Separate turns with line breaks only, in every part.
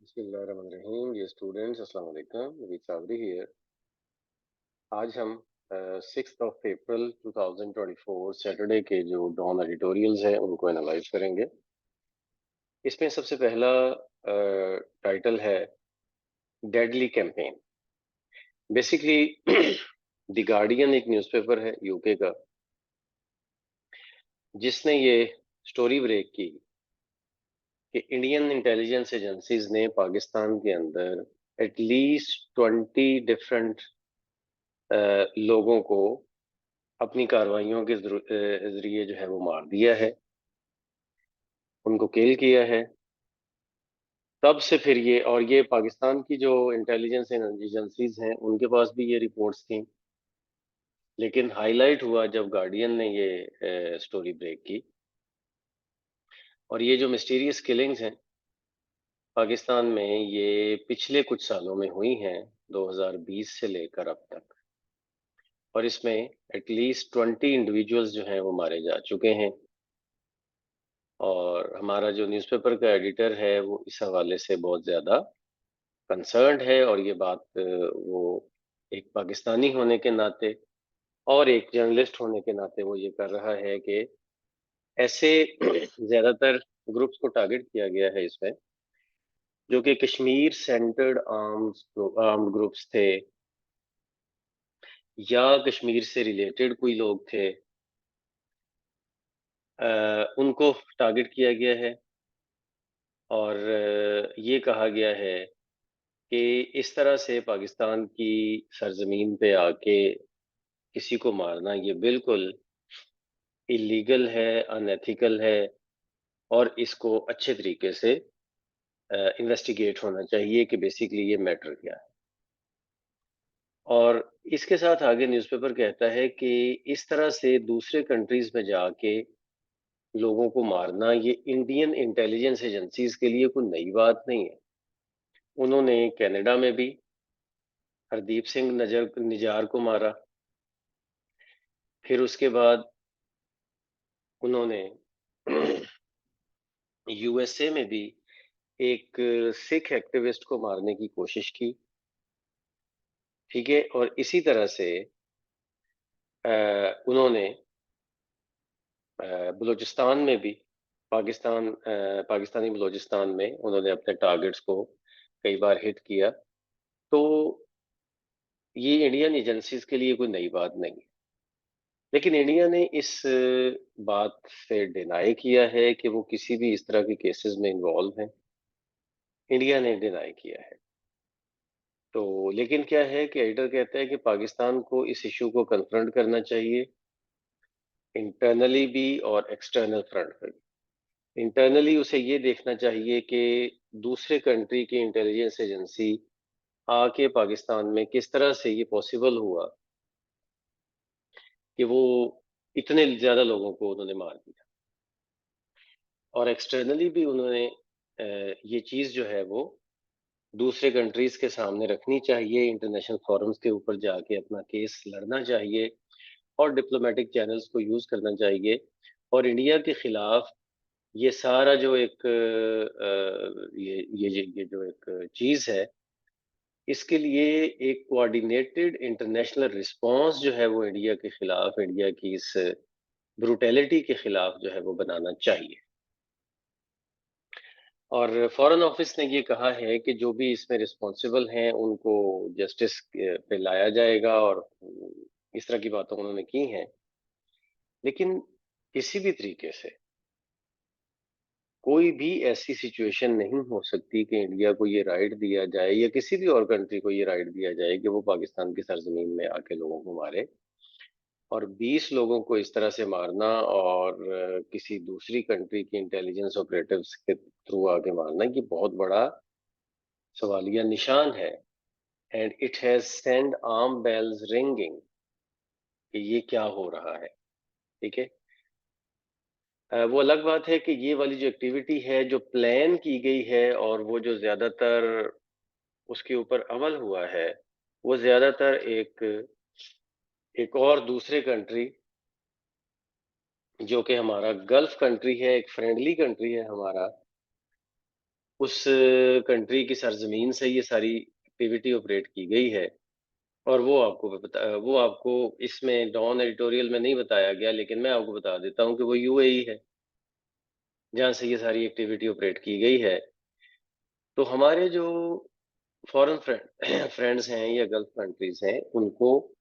बिस्मिल्लाहिर्रहमानिर्रहीम। ये स्टूडेंट्स अस्सलाम वालेकुम। नवीद साबरी हियर। आज हम 6 अप्रैल 2024 सैटरडे के जो डॉन एडिटोरियल्स हैं उनको एनालाइज करेंगे। इसमें सबसे पहला टाइटल है deadly campaign. Basically the guardian एक न्यूज़पेपर है यूके का, जिसने ये स्टोरी ब्रेक की कि इंडियन इंटेलिजेंस एजेंसीज ने पाकिस्तान के अंदर एटलीस्ट 20 डिफरेंट लोगों को अपनी कार्रवाइयों के जरिए जो है वो मार दिया है, उनको किल किया है। तब से फिर ये पाकिस्तान की जो इंटेलिजेंस एजेंसीज हैं उनके पास भी ये रिपोर्ट्स थी, लेकिन हाईलाइट हुआ जब गार्डियन ने ये स्टोरी ब्रेक की। और ये जो मिस्टीरियस किलिंग्स हैं पाकिस्तान में, ये पिछले कुछ सालों में हुई हैं, 2020 से लेकर अब तक। और इसमें एटलीस्ट 20 इंडिविजुअल्स जो हैं वो मारे जा चुके हैं। और हमारा जो न्यूज़पेपर का एडिटर है वो इस हवाले से बहुत ज़्यादा कंसर्न्ड है। और ये बात वो एक पाकिस्तानी होने के नाते और एक जर्नलिस्ट होने के नाते वो ये कर रहा है कि ऐसे ज़्यादातर ग्रुप्स को टारगेट किया गया है इसमें, जो कि कश्मीर सेंटर्ड आर्म्ड ग्रुप्स थे या कश्मीर से रिलेटेड कोई लोग थे, उनको टारगेट किया गया है। और ये कहा गया है कि इस तरह से पाकिस्तान की सरजमीन पे आके किसी को मारना ये बिल्कुल इलीगल है, अनएथिकल है। और इसको अच्छे तरीके से इन्वेस्टिगेट होना चाहिए कि बेसिकली ये मैटर क्या है। और इसके साथ आगे न्यूज़पेपर कहता है कि इस तरह से दूसरे कंट्रीज में जाके लोगों को मारना ये इंडियन इंटेलिजेंस एजेंसीज के लिए कोई नई बात नहीं है। उन्होंने कनाडा में भी हरदीप सिंह निजार को मारा। फिर उसके बाद उन्होंने यूएसए में भी एक सिख एक्टिविस्ट को मारने की कोशिश की। ठीक है। और इसी तरह से उन्होंने बलूचिस्तान में भी पाकिस्तानी बलूचिस्तान में उन्होंने अपने टारगेट्स को कई बार हिट किया। तो ये इंडियन एजेंसीज के लिए कोई नई बात नहीं है। लेकिन इंडिया ने इस बात से डिनाई किया है कि वो किसी भी इस तरह के केसेस में इन्वॉल्व हैं। इंडिया ने डिनाई किया है। तो लेकिन क्या है कि एडिटर कहता है कि पाकिस्तान को इस इशू को कन्फ्रंट करना चाहिए, इंटरनली भी और एक्सटर्नल फ्रंट पर भी। इंटरनली उसे ये देखना चाहिए कि दूसरे कंट्री की इंटेलिजेंस एजेंसी आके पाकिस्तान में किस तरह से ये पॉसिबल हुआ कि वो इतने ज्यादा लोगों को उन्होंने मार दिया। और एक्सटर्नली भी उन्होंने ये चीज जो है वो दूसरे कंट्रीज के सामने रखनी चाहिए, इंटरनेशनल फोरम्स के ऊपर जाके अपना केस लड़ना चाहिए और डिप्लोमेटिक चैनल्स को यूज करना चाहिए। और इंडिया के खिलाफ ये सारा जो एक ये जो एक चीज है, इसके लिए एक कोऑर्डिनेटेड इंटरनेशनल रिस्पांस जो है वो इंडिया के खिलाफ, इंडिया की इस ब्रुटेलिटी के खिलाफ जो है वो बनाना चाहिए। और फॉरेन ऑफिस ने ये कहा है कि जो भी इसमें रिस्पॉन्सिबल हैं उनको जस्टिस पे लाया जाएगा। और इस तरह की बातें उन्होंने की हैं। लेकिन किसी भी तरीके से कोई भी ऐसी सिचुएशन नहीं हो सकती कि इंडिया को ये राइट दिया जाए या किसी भी और कंट्री को ये राइट दिया जाए कि वो पाकिस्तान की सरजमीन में आके लोगों को मारे। और 20 लोगों को इस तरह से मारना और किसी दूसरी कंट्री की इंटेलिजेंस ऑपरेटिव्स के थ्रू आके मारना, ये बहुत बड़ा सवालिया निशान है। And it has send arm bells ringing कि ये क्या हो रहा है। ठीक है। वो अलग बात है कि ये वाली जो एक्टिविटी है जो प्लान की गई है और वो जो ज्यादातर उसके ऊपर अमल हुआ है, वो ज्यादातर एक और दूसरे कंट्री जो कि हमारा गल्फ कंट्री है, एक फ्रेंडली कंट्री है हमारा, उस कंट्री की सरजमीन से ये सारी एक्टिविटी ऑपरेट की गई है। और वो आपको इसमें डॉन एडिटोरियल में नहीं बताया गया, लेकिन मैं आपको बता देता हूँ कि वो यूएई है, जहाँ से ये सारी एक्टिविटी ऑपरेट की गई है। तो हमारे जो फॉरेन फ्रेंड्स हैं या गल्फ कंट्रीज हैं, उनको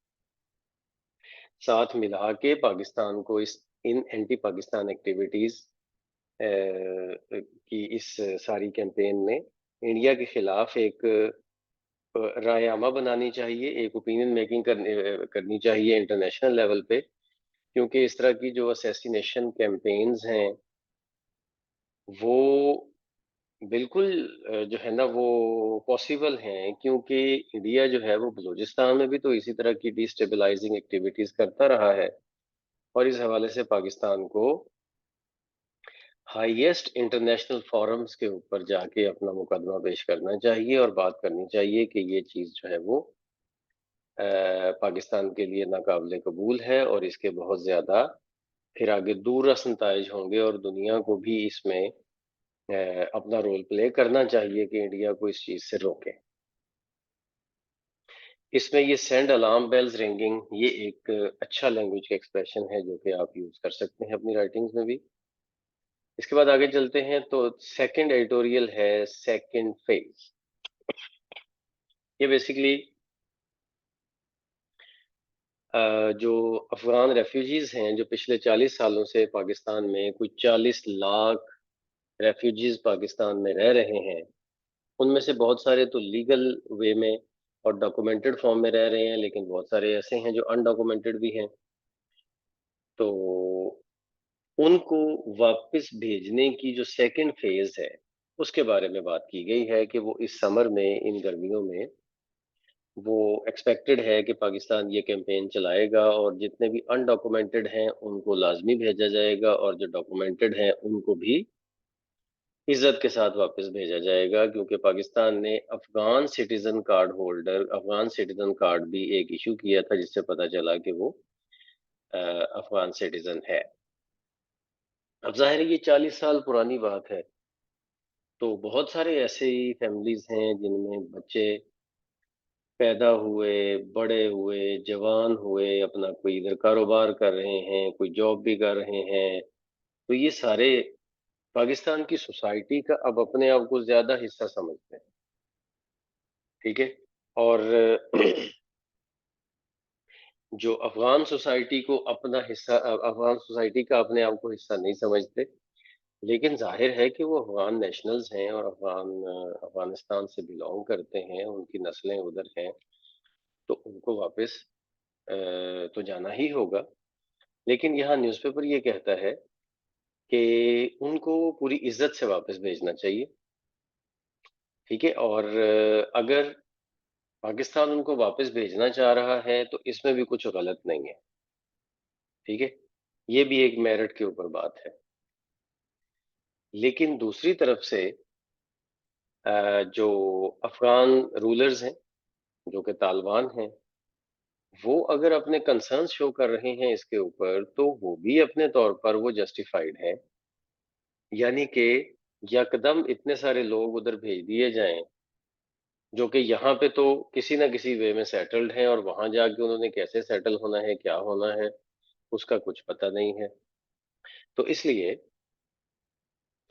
साथ मिला के पाकिस्तान को इस इन एंटी पाकिस्तान एक्टिविटीज की इस सारी कैंपेन में इंडिया के खिलाफ एक रायनामा बनानी चाहिए, एक ओपिनियन मेकिंग करनी चाहिए इंटरनेशनल लेवल पे। क्योंकि इस तरह की जो असैसिनेशन कैंपेन्स हैं, वो बिल्कुल जो है ना वो पॉसिबल हैं, क्योंकि इंडिया जो है वो बलूचिस्तान में भी तो इसी तरह की डिस्टेबलाइजिंग एक्टिविटीज करता रहा है। और इस हवाले से पाकिस्तान को हाईएस्ट इंटरनेशनल फोरम्स के ऊपर जाके अपना मुकदमा पेश करना चाहिए और बात करनी चाहिए कि ये चीज़ जो है वो पाकिस्तान के लिए नाकाबिले कबूल है, और इसके बहुत ज़्यादा फिर आगे दूरअस नताइज होंगे, और दुनिया को भी इसमें अपना रोल प्ले करना चाहिए कि इंडिया को इस चीज़ से रोके। इसमें ये सेंड अलार्म बेल्स रिंगिंग, ये एक अच्छा लैंग्वेज का एक्सप्रेशन है जो कि आप यूज़ कर सकते हैं अपनी राइटिंग्स में भी। इसके बाद आगे चलते हैं तो सेकंड एडिटोरियल है सेकंड फेज। ये बेसिकली जो अफगान रेफ्यूजीज हैं, जो पिछले 40 सालों से पाकिस्तान में कुछ 40 लाख रेफ्यूजीज पाकिस्तान में रह रहे हैं, उनमें से बहुत सारे तो लीगल वे में और डॉक्यूमेंटेड फॉर्म में रह रहे हैं, लेकिन बहुत सारे ऐसे हैं जो अनडॉक्यूमेंटेड भी हैं। तो उनको वापस भेजने की जो सेकंड फेज है, उसके बारे में बात की गई है कि वो इस समर में, इन गर्मियों में, वो एक्सपेक्टेड है कि पाकिस्तान ये कैंपेन चलाएगा, और जितने भी अनडॉक्यूमेंटेड हैं उनको लाजमी भेजा जाएगा, और जो डॉक्यूमेंटेड हैं उनको भी इज्जत के साथ वापस भेजा जाएगा। क्योंकि पाकिस्तान ने अफगान सिटीजन कार्ड भी एक इशू किया था, जिससे पता चला कि वो अफगान सिटीजन है। अब जाहिर है ये 40 साल पुरानी बात है, तो बहुत सारे ऐसे ही फैमिलीज हैं जिनमें बच्चे पैदा हुए, बड़े हुए, जवान हुए, अपना कोई इधर कारोबार कर रहे हैं, कोई जॉब भी कर रहे हैं। तो ये सारे पाकिस्तान की सोसाइटी का अब अपने आप को ज्यादा हिस्सा समझते हैं। ठीक है। और जो अफगान सोसाइटी का अपने आप को हिस्सा नहीं समझते, लेकिन जाहिर है कि वो अफगान नेशनल्स हैं और अफगानिस्तान से बिलोंग करते हैं, उनकी नस्लें उधर हैं, तो उनको वापस तो जाना ही होगा। लेकिन यहाँ न्यूज़पेपर ये कहता है कि उनको पूरी इज्जत से वापस भेजना चाहिए। ठीक है। और अगर पाकिस्तान उनको वापस भेजना चाह रहा है तो इसमें भी कुछ गलत नहीं है। ठीक है। ये भी एक मेरिट के ऊपर बात है। लेकिन दूसरी तरफ से जो अफगान रूलर्स हैं, जो कि तालिबान हैं, वो अगर अपने कंसर्न्स शो कर रहे हैं इसके ऊपर, तो वो भी अपने तौर पर वो जस्टिफाइड है। यानी कि यकदम इतने सारे लोग उधर भेज दिए जाएं, जो कि यहाँ पे तो किसी ना किसी वे में सेटल्ड हैं, और वहां जाके उन्होंने कैसे सेटल होना है, क्या होना है, उसका कुछ पता नहीं है। तो इसलिए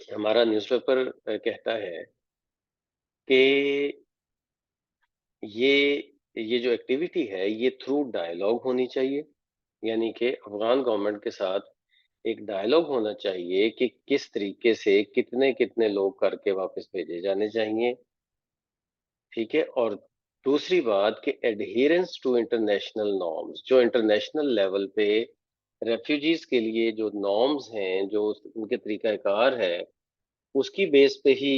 हमारा न्यूज़पेपर कहता है कि ये ये जो एक्टिविटी है ये थ्रू डायलॉग होनी चाहिए। यानी कि अफगान गवर्नमेंट के साथ एक डायलॉग होना चाहिए कि किस तरीके से कितने कितने लोग करके वापस भेजे जाने चाहिए। ठीक है। और दूसरी बात कि एडहेरेंस टू इंटरनेशनल नॉर्म्स, जो इंटरनेशनल लेवल पे रेफ्यूजीज के लिए जो नॉर्म्स हैं, जो उनके तरीकाकार है, उसकी बेस पे ही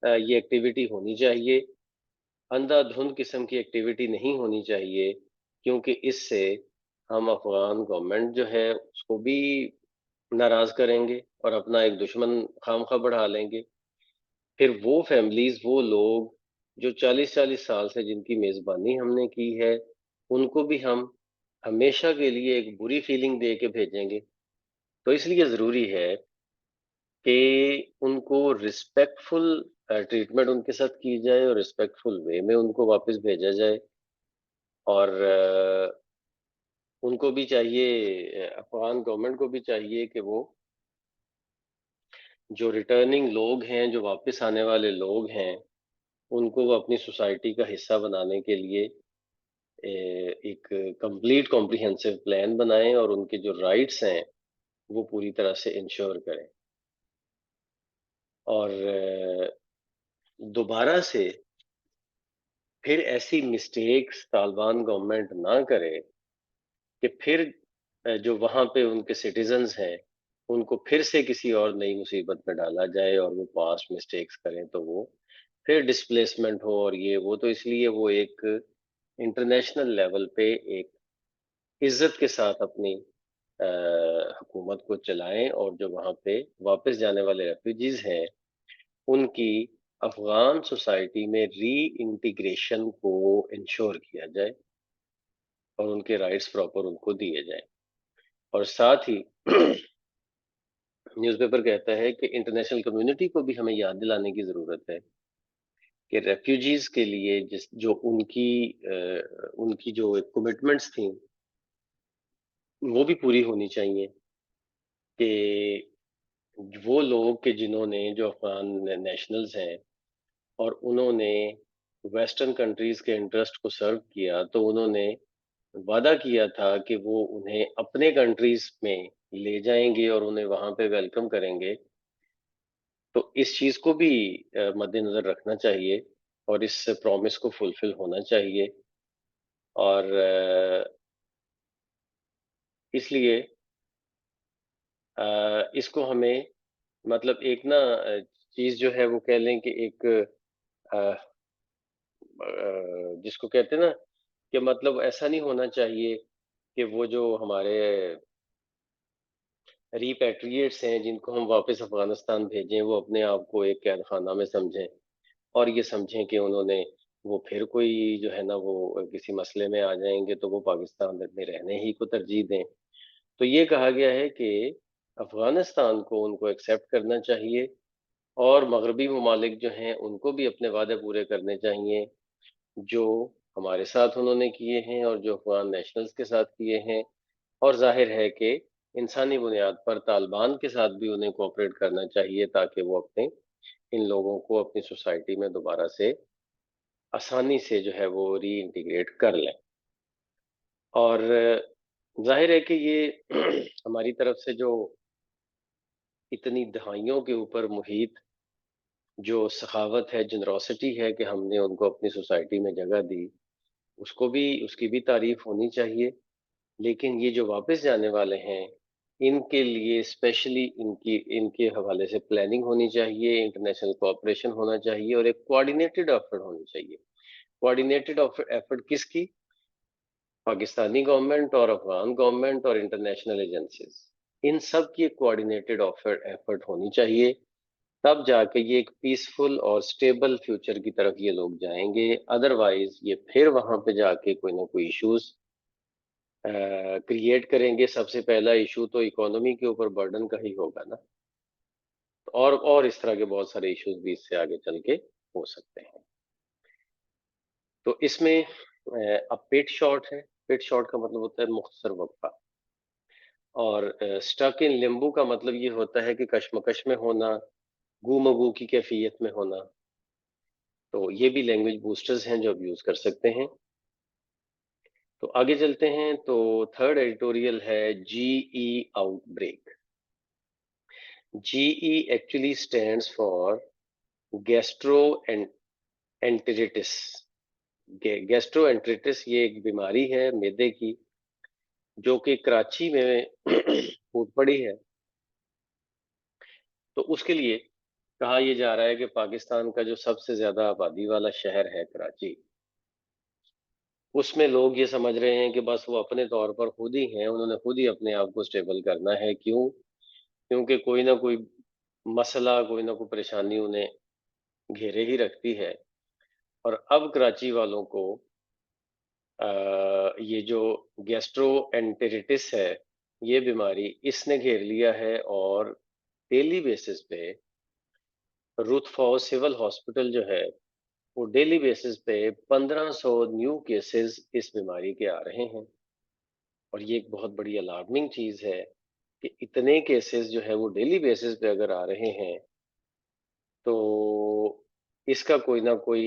ये एक्टिविटी होनी चाहिए। अंधाधुंध किस्म की एक्टिविटी नहीं होनी चाहिए, क्योंकि इससे हम अफगान गवर्नमेंट जो है उसको भी नाराज करेंगे और अपना एक दुश्मन खामखा बढ़ा लेंगे। फिर वो फैमिलीज, वो लोग जो 40-40 साल से जिनकी मेजबानी हमने की है, उनको भी हम हमेशा के लिए एक बुरी फीलिंग दे के भेजेंगे। तो इसलिए जरूरी है कि उनको रिस्पेक्टफुल ट्रीटमेंट उनके साथ की जाए और रिस्पेक्टफुल वे में उनको वापस भेजा जाए। और उनको भी चाहिए, अफ़गान गवर्नमेंट को भी चाहिए कि वो जो रिटर्निंग लोग हैं, जो वापस आने वाले लोग हैं, उनको वो अपनी सोसाइटी का हिस्सा बनाने के लिए एक कंप्लीट कॉम्प्रिहेंसिव प्लान बनाएं और उनके जो राइट्स हैं, वो पूरी तरह से इंश्योर करें। और दोबारा से फिर ऐसी मिस्टेक्स तालिबान गवर्नमेंट ना करे कि फिर जो वहाँ पे उनके सिटीजन्स हैं, उनको फिर से किसी और नई मुसीबत में डाला जाए और वो पास्ट मिस्टेक्स करें तो वो फिर डिस्प्लेसमेंट हो और ये वो। तो इसलिए वो एक इंटरनेशनल लेवल पे एक इज्जत के साथ अपनी हुकूमत को चलाएं और जो वहाँ पे वापस जाने वाले रेफ्यूजीज हैं, उनकी अफगान सोसाइटी में री इंटीग्रेशन को इंश्योर किया जाए और उनके राइट्स प्रॉपर उनको दिए जाएं। और साथ ही न्यूज़पेपर कहता है कि इंटरनेशनल कम्युनिटी को भी हमें याद दिलाने की ज़रूरत है कि रेफ्यूजीज के लिए जिस जो उनकी जो कमिटमेंट्स थी, वो भी पूरी होनी चाहिए कि वो लोग कि जिन्होंने जो अफगान नेशनल्स हैं और उन्होंने वेस्टर्न कंट्रीज के इंटरेस्ट को सर्व किया, तो उन्होंने वादा किया था कि वो उन्हें अपने कंट्रीज में ले जाएंगे और उन्हें वहां पे वेलकम करेंगे। तो इस चीज को भी मद्देनजर रखना चाहिए और इस प्रॉमिस को फुलफिल होना चाहिए। और इसलिए इसको हमें मतलब एक ना चीज जो है वो कह लें कि एक जिसको कहते हैं ना कि मतलब ऐसा नहीं होना चाहिए कि वो जो हमारे रिपैट्रिएट्स हैं जिनको हम वापस अफगानिस्तान भेजें, वो अपने आप को एक कैद खाना में समझें और ये समझें कि उन्होंने वो फिर कोई जो है ना वो किसी मसले में आ जाएंगे तो वो पाकिस्तान में रहने ही को तरजीह दें। तो ये कहा गया है कि अफगानिस्तान को उनको एक्सेप्ट करना चाहिए और मगरबी ममालिक जो हैं उनको भी अपने वादे पूरे करने चाहिए जो हमारे साथ उन्होंने किए हैं और जो अफगान नेशनल्स के साथ किए हैं। और जाहिर है कि इंसानी बुनियाद पर तालिबान के साथ भी उन्हें कोऑपरेट करना चाहिए ताकि वो अपने इन लोगों को अपनी सोसाइटी में दोबारा से आसानी से जो है वो री इंटीग्रेट कर लें। और जाहिर है कि ये हमारी तरफ से जो इतनी दहाइयों के ऊपर मुहित जो सखावत है, जनरोसिटी है कि हमने उनको अपनी सोसाइटी में जगह दी, उसको भी उसकी भी तारीफ होनी चाहिए। लेकिन ये जो वापस जाने वाले हैं, इनके लिए स्पेशली इनकी इनके हवाले से प्लानिंग होनी चाहिए, इंटरनेशनल कोऑपरेशन होना चाहिए और एक कोऑर्डिनेटेड एफर्ट होनी चाहिए। कोऑर्डिनेटेड एफर्ट किसकी? पाकिस्तानी गवर्नमेंट और अफगान गवर्नमेंट और इंटरनेशनल एजेंसीज, इन सब की एक कोऑर्डिनेटेड एफर्ट होनी चाहिए। तब जाके ये एक पीसफुल और स्टेबल फ्यूचर की तरफ ये लोग जाएंगे। अदरवाइज ये फिर वहां पे जाके कोई ना कोई इश्यूज क्रिएट करेंगे। सबसे पहला इशू तो इकोनॉमी के ऊपर बर्डन का ही होगा ना। और इस तरह के बहुत सारे इश्यूज भी इससे आगे चल के हो सकते हैं। तो इसमें अब पेट शॉर्ट है। पेट शॉर्ट का मतलब होता है मुख्तसर वक्फा। और स्टक इन लिम्बू का मतलब ये होता है कि कशमकश में होना, गुमगू की कैफियत में होना। तो ये भी लैंग्वेज बूस्टर्स हैं जो आप यूज कर सकते हैं। तो आगे चलते हैं। तो थर्ड एडिटोरियल है GE outbreak. GE actually stands for gastro एंटेरिटिस। Gastro एंटेरिटिस ये एक बीमारी है मैदे की जो कि कराची में फूट पड़ी है। तो उसके लिए कहा यह जा रहा है कि पाकिस्तान का जो सबसे ज्यादा आबादी वाला शहर है कराची, उसमें लोग ये समझ रहे हैं कि बस वो अपने तौर पर खुद ही हैं, उन्होंने खुद ही अपने आप को स्टेबल करना है। क्यों? क्योंकि कोई ना कोई मसला, कोई ना कोई परेशानी उन्हें घेरे ही रखती है। और अब कराची वालों को ये जो गैस्ट्रो एंटेरिटिस है, ये बीमारी इसने घेर लिया है। और डेली बेसिस पे रुथफॉस सिविल हॉस्पिटल जो है वो डेली बेसिस पे 1500 न्यू केसेस इस बीमारी के आ रहे हैं। और ये एक बहुत बड़ी अलार्मिंग चीज है कि इतने केसेस जो है वो डेली बेसिस पे अगर आ रहे हैं, तो इसका कोई ना कोई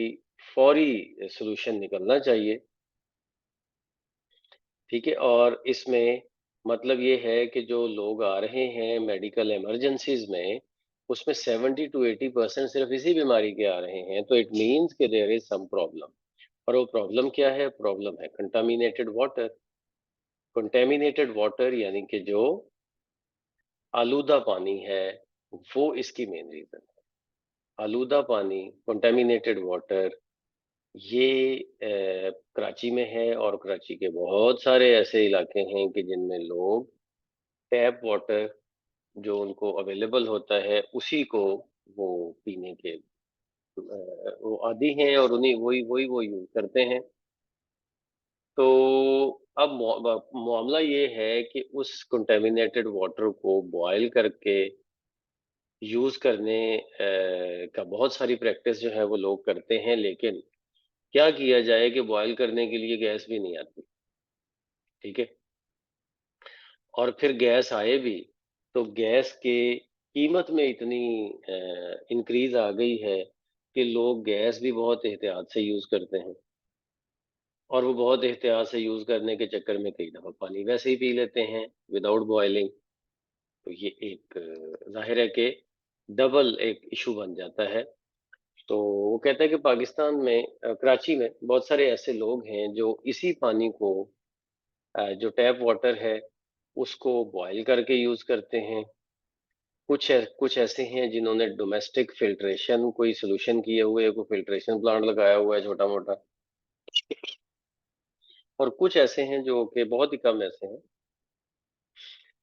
फौरी सॉल्यूशन निकलना चाहिए। ठीक है, और इसमें मतलब ये है कि जो लोग आ रहे हैं मेडिकल इमरजेंसीज में, उसमें 70 to 80% सिर्फ इसी बीमारी के आ रहे हैं, तो इट मीन्स कि देयर इज सम प्रॉब्लम। और वो प्रॉब्लम क्या है? प्रॉब्लम है कंटामिनेटेड वाटर। कंटेमिनेटेड वाटर यानी कि जो आलूदा पानी है, वो इसकी मेन रीजन है। आलूदा पानी, कंटेमिनेटेड वाटर, ये कराची में है, और कराची के बहुत सारे ऐसे इलाके हैं कि जिनमें लोग टैप वाटर जो उनको अवेलेबल होता है उसी को वो पीने के वो आदी हैं, और उन्हीं वही वही वो यूज करते हैं। तो अब मामला ये है कि उस कंटेमिनेटेड वाटर को बॉयल करके यूज करने का बहुत सारी प्रैक्टिस जो है वो लोग करते हैं, लेकिन क्या किया जाए कि बॉयल करने के लिए गैस भी नहीं आती। ठीक है, और फिर गैस आए भी तो गैस के कीमत में इतनी इंक्रीज आ गई है कि लोग गैस भी बहुत एहतियात से यूज करते हैं, और वो बहुत एहतियात से यूज करने के चक्कर में कई दफा पानी वैसे ही पी लेते हैं विदाउट बॉइलिंग। तो ये एक जाहिर है कि डबल एक इशू बन जाता है। तो वो कहता है कि पाकिस्तान में कराची में बहुत सारे ऐसे लोग हैं जो इसी पानी को जो टैप वाटर है उसको बॉयल करके यूज करते हैं। कुछ ऐसे हैं जिन्होंने डोमेस्टिक फिल्ट्रेशन कोई सोल्यूशन किए हुए, कोई फिल्ट्रेशन प्लांट लगाया हुआ है छोटा मोटा। और कुछ ऐसे हैं जो कि बहुत ही कम ऐसे हैं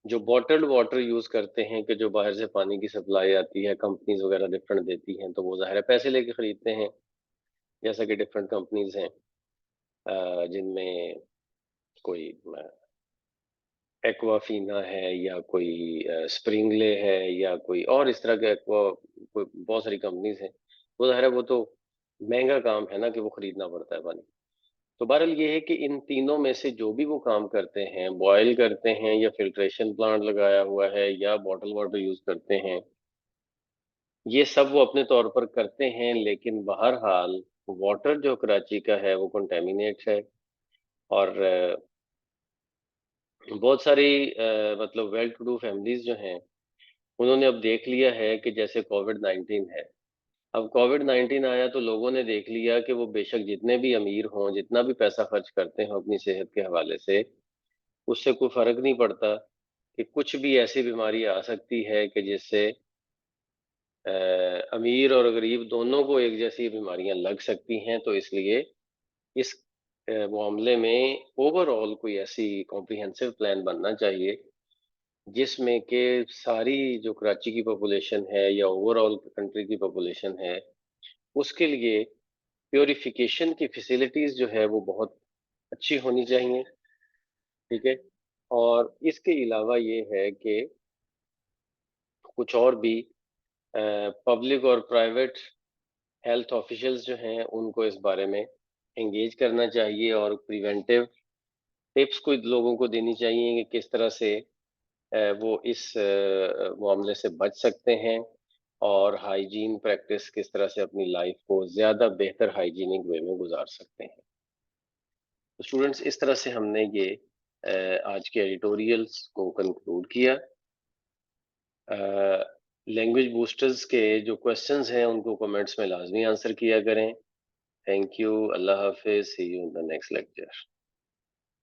जो बॉटल्ड वाटर यूज करते हैं, कि जो बाहर से पानी की सप्लाई आती है, कंपनीज वगैरह डिफरेंट देती हैं, तो वो जाहिर है पैसे लेके खरीदते हैं। जैसा कि डिफरेंट कंपनीज हैं जिनमें कोई एक्वाफीना है, या कोई स्प्रिंगले है, या कोई और इस तरह के एक्वा, कोई बहुत सारी कंपनीज हैं। वो जाहिर है वो तो महंगा काम है ना कि वो खरीदना पड़ता है पानी। तो बहरहाल ये है कि इन तीनों में से जो भी वो काम करते हैं, बॉयल करते हैं या फिल्ट्रेशन प्लांट लगाया हुआ है या बॉटल वाटर यूज करते हैं, ये सब वो अपने तौर पर करते हैं, लेकिन बहरहाल वाटर जो कराची का है वो कंटेमिनेट है। और बहुत सारी मतलब वेल टू डू फैमिलीज जो हैं उन्होंने अब देख लिया है कि जैसे कोविड 19 है। अब कोविड 19 आया तो लोगों ने देख लिया कि वो बेशक जितने भी अमीर हों, जितना भी पैसा खर्च करते हैं अपनी सेहत के हवाले से, उससे कोई फर्क नहीं पड़ता कि कुछ भी ऐसी बीमारी आ सकती है कि जिससे अमीर और गरीब दोनों को एक जैसी बीमारियां लग सकती हैं। तो इसलिए इस मामले में ओवरऑल कोई ऐसी कॉम्प्रिहेंसिव प्लान बनना चाहिए जिसमें कि सारी जो कराची की पॉपुलेशन है या ओवरऑल कंट्री की पॉपुलेशन है, उसके लिए प्योरिफिकेशन की फैसिलिटीज जो है वो बहुत अच्छी होनी चाहिए। ठीक है, और इसके अलावा ये है कि कुछ और भी पब्लिक और प्राइवेट हेल्थ ऑफिशियल्स जो हैं उनको इस बारे में एंगेज करना चाहिए, और प्रिवेंटिव टिप्स को लोगों को देनी चाहिए कि किस तरह से वो इस मामले से बच सकते हैं, और हाइजीन प्रैक्टिस किस तरह से अपनी लाइफ को ज़्यादा बेहतर हाइजीनिक वे में गुजार सकते हैं। तो स्टूडेंट्स, इस तरह से हमने ये आज के एडिटोरियल्स को कंक्लूड किया। लैंग्वेज बूस्टर्स के जो क्वेश्चंस हैं उनको कमेंट्स में लाजमी आंसर किया करें। Thank you, Allah Hafiz, C you in the next lecture.